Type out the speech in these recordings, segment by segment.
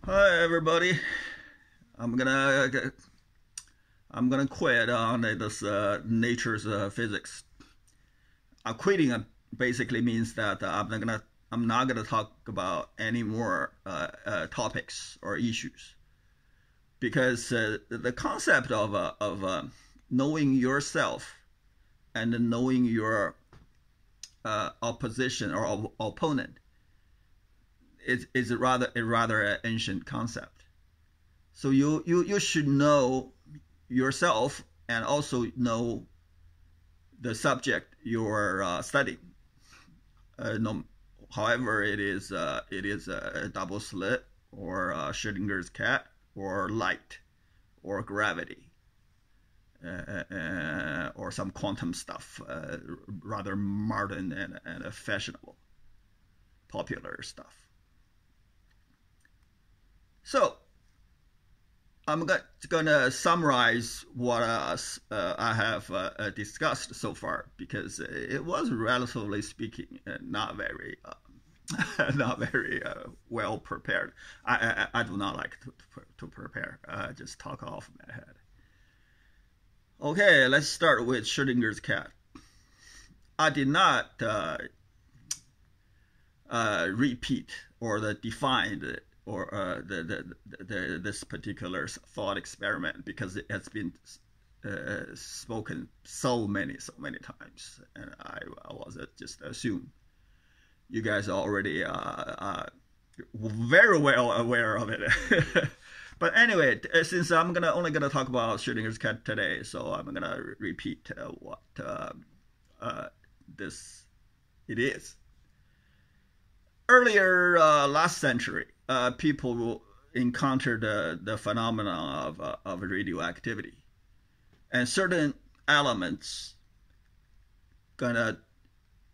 Hi everybody. I'm gonna I'm gonna quit on this nature's physics. Quitting basically means that I'm not gonna talk about any more topics or issues because the concept of knowing yourself and knowing your opposition or opponent is a rather ancient concept. So you should know yourself and also know the subject you're studying. No, however, it is a double slit or Schrödinger's cat or light or gravity or some quantum stuff, rather modern and fashionable, popular stuff. So I'm gonna summarize what I have discussed so far because it was relatively speaking not very not very well prepared. I do not like to prepare. I just talk off my head. Okay, let's start with Schrödinger's cat. I did not repeat or define it or this particular thought experiment because it has been spoken so many times, and I was just assume you guys are already very well aware of it. But anyway, since I'm only gonna talk about Schrödinger's cat today, so I'm gonna repeat what this it is. Earlier last century, people encountered the phenomenon of radioactivity, and certain elements gonna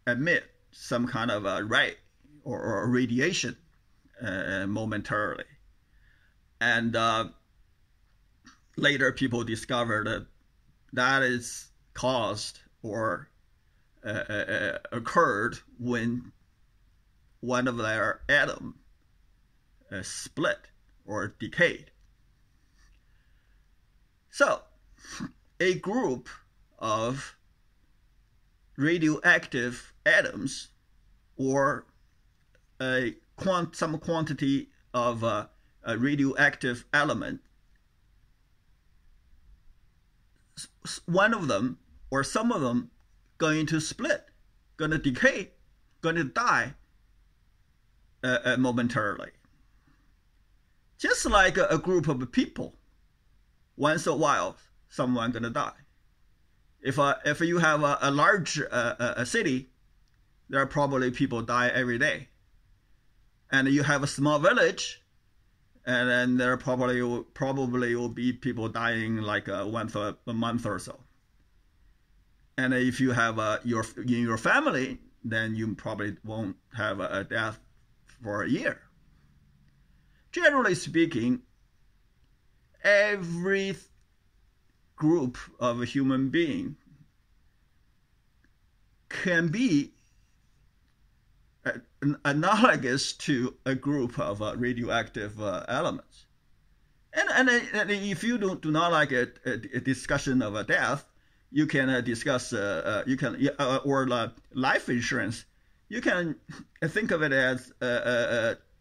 emit some kind of a ray or radiation momentarily, and later people discovered that is caused or occurred when one of their atom split or decayed. So, a group of radioactive atoms or some quantity of a radioactive element, one of them or some of them going to split, going to decay, going to die momentarily. Just like a group of people, once in a while, someone gonna die. If you have a large city, there are probably people die every day. And you have a small village, and then there probably will be people dying like once a month or so. And if you have in your family, then you probably won't have a death for a year. Generally speaking, every group of a human being can be analogous to a group of radioactive elements. And if you do not like a discussion of a death, you can discuss or life insurance. You can think of it as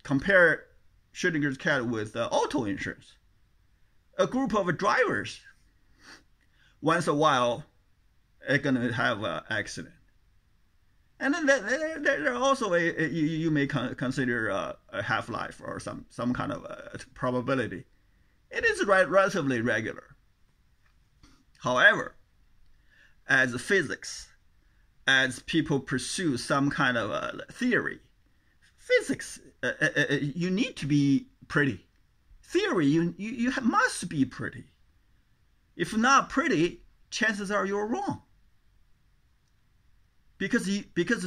compare Schrödinger's cat with auto insurance. A group of drivers, once in a while, are going to have an accident. And then there also you may consider a half-life or some kind of probability. It is relatively regular. However, as physics, as people pursue some kind of theory, physics, you need to be pretty. Theory, you must be pretty. If not pretty, chances are you're wrong. Because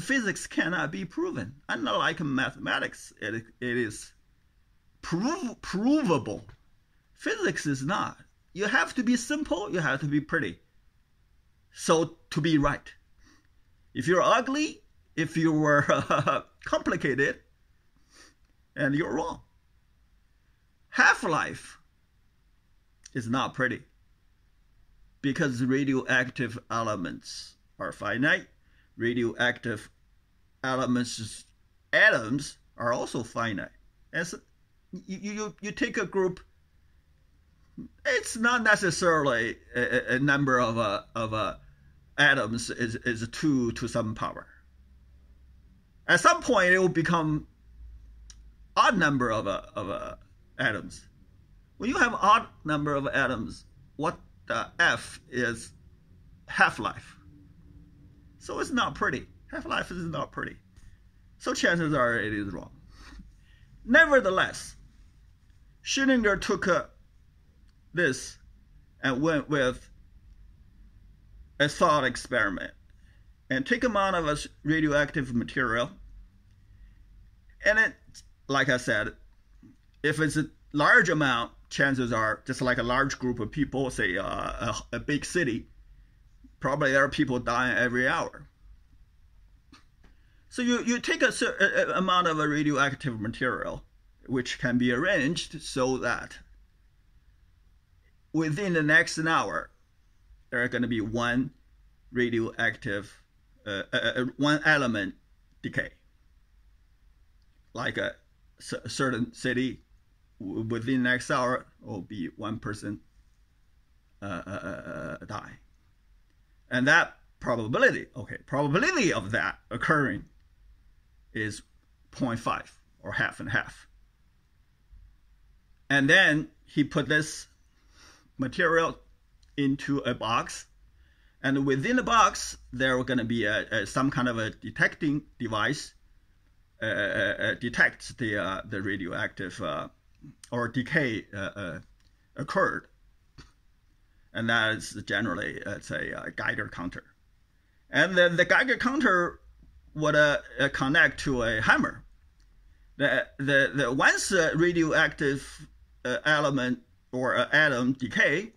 physics cannot be proven. Unlike mathematics, it is provable. Physics is not. You have to be simple, you have to be pretty. So to be right. If you're ugly, if you were complicated, and you're wrong. Half-life is not pretty because radioactive elements are finite. Radioactive atoms are also finite. As you take a group, it's not necessarily a number of atoms is 2 to some power. At some point, it will become odd number of atoms. When you have odd number of atoms, what F is half-life. So it's not pretty. Half-life is not pretty. So chances are it is wrong. Nevertheless, Schrödinger took this and went with a thought experiment and take amount of a radioactive material. And it, like I said, if it's a large amount, chances are just like a large group of people, say a big city, probably there are people dying every hour. So you take a certain amount of a radioactive material, which can be arranged so that within the next hour, there are going to be one radioactive, one element decay. Like a certain city, within the next hour, will be one person die. And that probability of that occurring is 0.5 or half and half. And then he put this material into a box, and within the box there are going to be some kind of a detecting device detects the radioactive or decay occurred, and that is generally it's a Geiger counter, and then the Geiger counter would connect to a hammer. The once radioactive element or atom decay,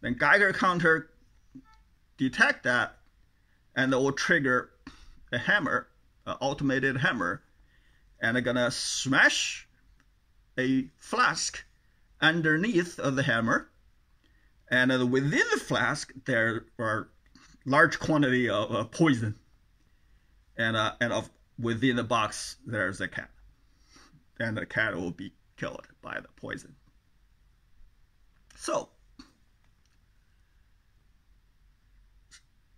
then Geiger counter detect that, and it will trigger a hammer, an automated hammer, and they're gonna smash a flask underneath of the hammer, and within the flask there are large quantity of poison, and within the box there's a cat, and the cat will be killed by the poison. So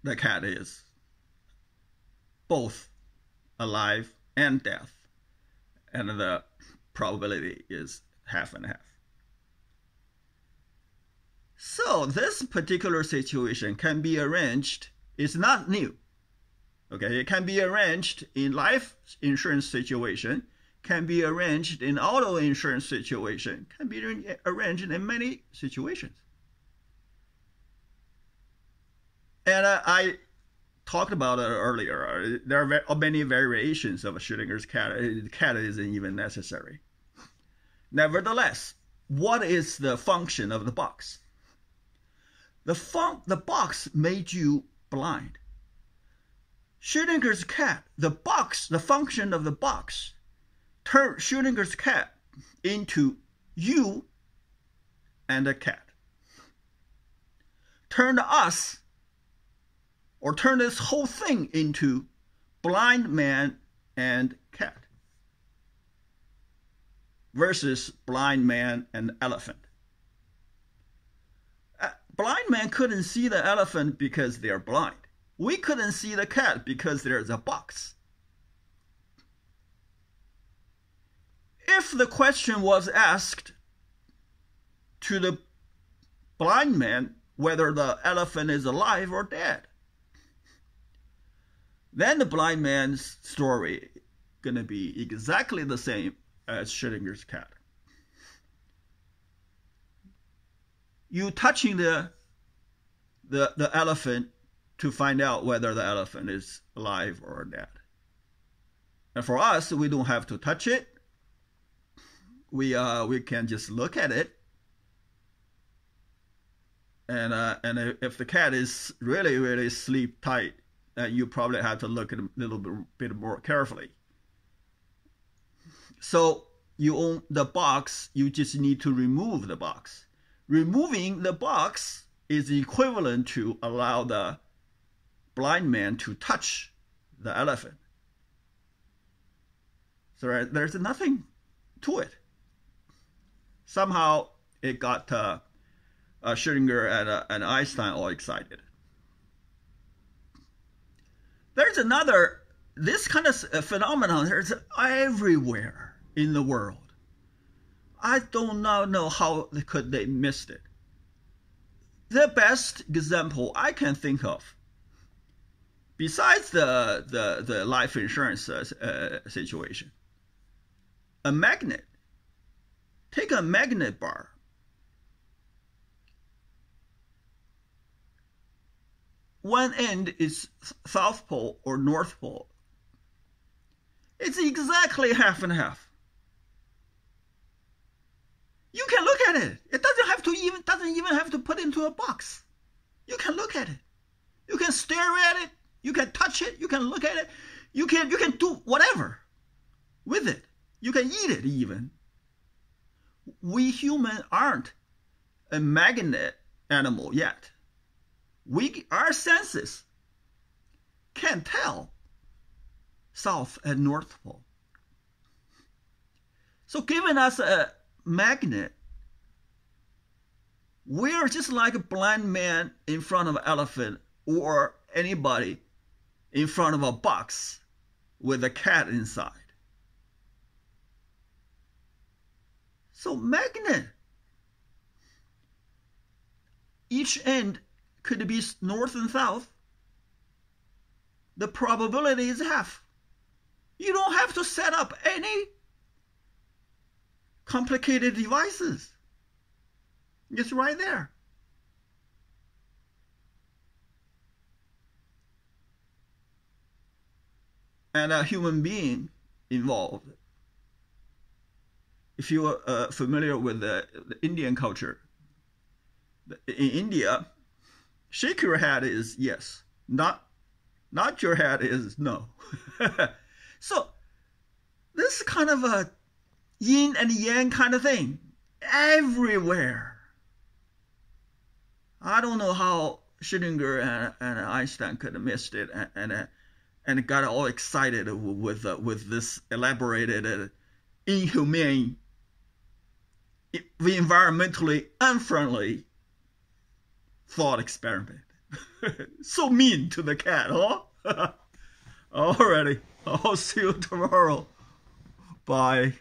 the cat is both alive and dead, and the probability is half and half. So this particular situation can be arranged. It's not new. Okay, it can be arranged in life insurance situation, can be arranged in auto insurance situation, can be arranged in many situations. And I talked about it earlier. There are many variations of Schrödinger's cat. The cat isn't even necessary. Nevertheless, what is the function of the box? The box made you blind. Schrödinger's cat, the function of the box, turned Schrödinger's cat into you and a cat. Turned us, or turn this whole thing into blind man and cat versus blind man and elephant. Blind man couldn't see the elephant because they're blind. We couldn't see the cat because there's a box. If the question was asked to the blind man whether the elephant is alive or dead, then the blind man's story is going to be exactly the same as Schrödinger's cat. You touching the elephant to find out whether the elephant is alive or dead. And for us, we don't have to touch it. We can just look at it. And if the cat is really, really sleep tight, you probably have to look at it a little bit more carefully. So you own the box, you just need to remove the box. Removing the box is equivalent to allow the blind man to touch the elephant. So there's nothing to it. Somehow it got Schrödinger and Einstein all excited. There's this kind of phenomenon, there's everywhere in the world. I do not know how could they missed it. The best example I can think of, besides the life insurance situation, a magnet. Take a magnet bar. One end is South Pole or North Pole. It's exactly half and half. You can look at it. It doesn't even have to put into a box. You can look at it. You can stare at it. You can touch it. You can look at it. You can do whatever with it. You can eat it even. We humans aren't a magnet animal yet. Our senses can tell South and North Pole. So giving us a magnet, we're just like a blind man in front of an elephant or anybody in front of a box with a cat inside. So magnet, each end could be north and south. The probability is half. You don't have to set up any complicated devices. It's right there. And a human being involved. If you are familiar with the Indian culture, in India, shake your head is yes, not your head is no. So this kind of a yin and yang kind of thing everywhere. I don't know how Schrödinger and Einstein could have missed it and got all excited with this elaborated, inhumane, environmentally unfriendly thought experiment. So mean to the cat, huh? Alrighty, I'll see you tomorrow. Bye.